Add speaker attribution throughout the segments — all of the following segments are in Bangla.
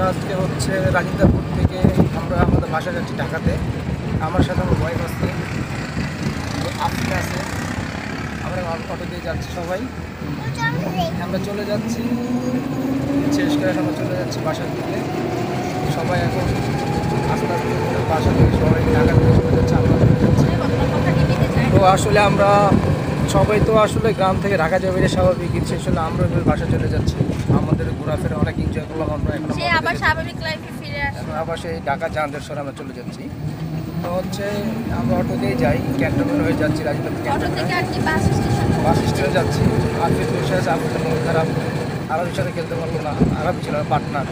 Speaker 1: আমরা আজকে হচ্ছে রাজিন্দারপুর থেকে আমরা আমাদের বাসা যাচ্ছি ঢাকাতে। আমার সাথে আমার ওয়াইফ আছে, আফরিকা আছে, আমরা অটো দিয়ে যাচ্ছি সবাই। আমরা চলে যাচ্ছি, শেষ করে আমরা চলে যাচ্ছি বাসার দিকে। সবাই এখন আস্তে আস্তে বাসা থেকে সবাই ঢাকা থেকে চলে যাচ্ছে, আমরা চলে যাচ্ছি। তো আসলে আমরা সবাই তো আসলে গ্রাম থেকে ঢাকা যাবে এটা স্বাভাবিক, কিন্তু আসলে আমরা বাসা চলে যাচ্ছি। আমাদের ঘোরাফেরা অনেক এনজয় করলাম আমরা, এখন
Speaker 2: আবার স্বাভাবিক লাইফে ফিরে আসবো।
Speaker 1: আবার সেই ঢাকা জাহাঙ্গীর সরে আমরা চলে যাচ্ছি। তো হচ্ছে আমরা অটো দিয়ে যাই, ক্যান্টনমেন্ট হয়ে যাচ্ছি, রাজধানী বাস স্ট্যান্ডে যাচ্ছি। আরবি বসে আছে, আপনাদের মন খারাপ, আরবির সাথে খেলতে পারবো না, আরবি ছিল পার্টনার।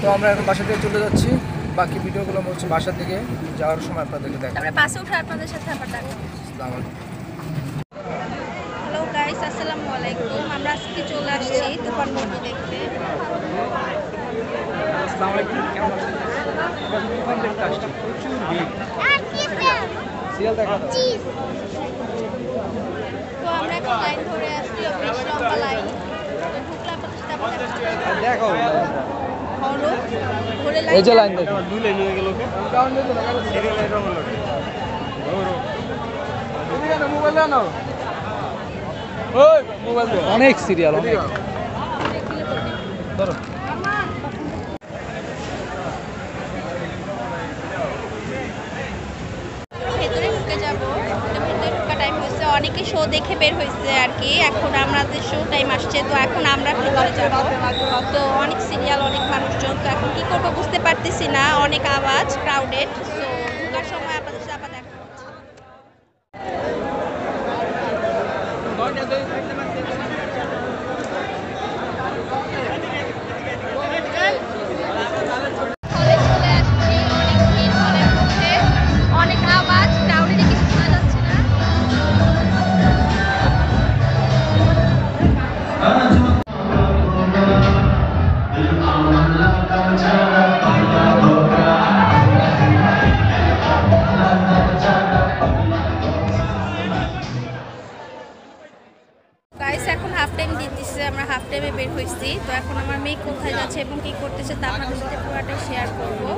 Speaker 1: তো আমরা এখন বাসা থেকে চলে যাচ্ছি, বাকি ভিডিওগুলো হচ্ছে বাসার দিকে যাওয়ার সময় আপনাদেরকে দেখাবো।
Speaker 2: আমরা বাসে উঠে আপনাদের সাথে আবার দেখা হবে। হ্যালো গাইস, আসসালামু আলাইকুম। আমরা আজকে চলে আসছি তুফান মুভি দেখতে।
Speaker 1: আসসালামু আলাইকুম, কেমন আছেন? তুফান দেখতে আসছি, প্রচুর ভিড়, সিরিয়াল দেখা যাচ্ছে।
Speaker 2: তো আমরা এখন লাইন ধরে আসছি, বেশ লম্বা লাইন। ঢুকলাম আপনাদের সাথে আবার দেখা হবে।
Speaker 1: এই যে লাইন দেখো, অনেক সিরিয়াল, অনেক। ধরো
Speaker 2: ভেতরে ঢুকে যাবো, ভেতরে ঢোকা টাইম হয়েছে, অনেকে শো দেখে বের হয়েছে আর কি। এখন আমাদের শো টাইম আসছে, তো এখন আমরা ভেতরে যাবো। তো অনেক সিরিয়াল, অনেক মানুষজন, তো এখন কি করবো বুঝতে পারতেছি না, অনেক আওয়াজ, ক্রাউডেড। তো ঢোকার সময় আপনাদের সাথে আবার দেখা হচ্ছে। অনেক আওয়াজ, ক্রাউডে কিছু শোনা যাচ্ছে না। গাইস, এখন হাফ টাইম দিতেছে, আমরা হাফ টাইমে বের হয়েছি। তো এখন আমার মেয়ে কোথায় যাচ্ছে এবং কি করতেছে তা আপনাদের সাথে পুরোটা শেয়ার করবো।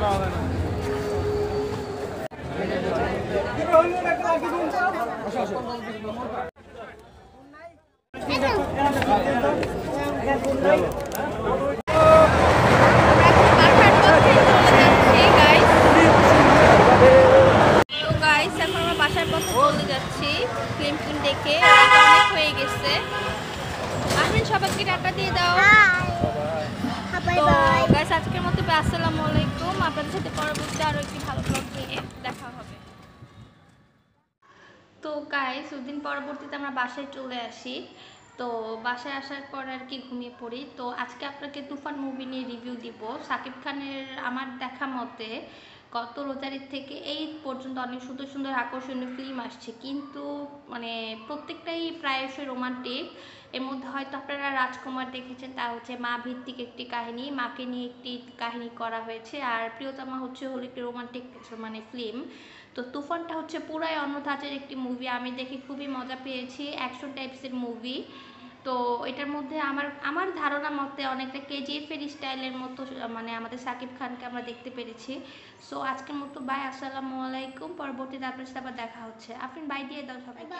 Speaker 2: বাসার পথে চলে যাচ্ছি, ফিল্ম দেখে অনেক হয়ে গেছে। আপনি সবাইকে টাকা দিয়ে দাও। তো গাইস, আজকের মতো আসসালামু আলাইকুম। আপনাদের সাথে পরবর্তী আরো একটি ভালো ব্লগ নিয়ে দেখা হবে। তো গাইস, দুদিন পরবর্তীতে আমরা বাসায় চলে আসি। তো বাসায় আসার পর আর কি ঘুমিয়ে পড়ি। তো আজকে আপনাকে তুফান মুভি নিয়ে রিভিউ দিব। শাকিব খানের আমার দেখা মতে গত রোজারির থেকে এই পর্যন্ত অনেক সুন্দর সুন্দর আকর্ষণীয় ফিল্ম আসছে, কিন্তু মানে প্রত্যেকটাই প্রায়শই রোমান্টিক। এর মধ্যে হয়তো আপনারা রাজকুমার দেখেছেন, তা হচ্ছে মা ভিত্তিক একটি কাহিনী, মাকে নিয়ে একটি কাহিনী করা হয়েছে। আর প্রিয়তমা হলো একটি রোমান্টিক মানে ফিল্ম। তো তুফানটা হচ্ছে পুরাই অন্য ধাঁচের একটি মুভি, আমি দেখে খুবই মজা পেয়েছি, অ্যাকশন টাইপসের মুভি। তো এটার মধ্যে আমার ধারণা মতে অনেকটা কেজিএফের স্টাইলের মতো মানে আমাদের শাকিব খানকে আমরা দেখতে পেরেছি। সো আজকের মতো বাই, আসসালামু আলাইকুম। পরবর্তীতে আপনার সাথে আবার দেখা হচ্ছে। আপনি বাই দিয়ে দাও সবাইকে।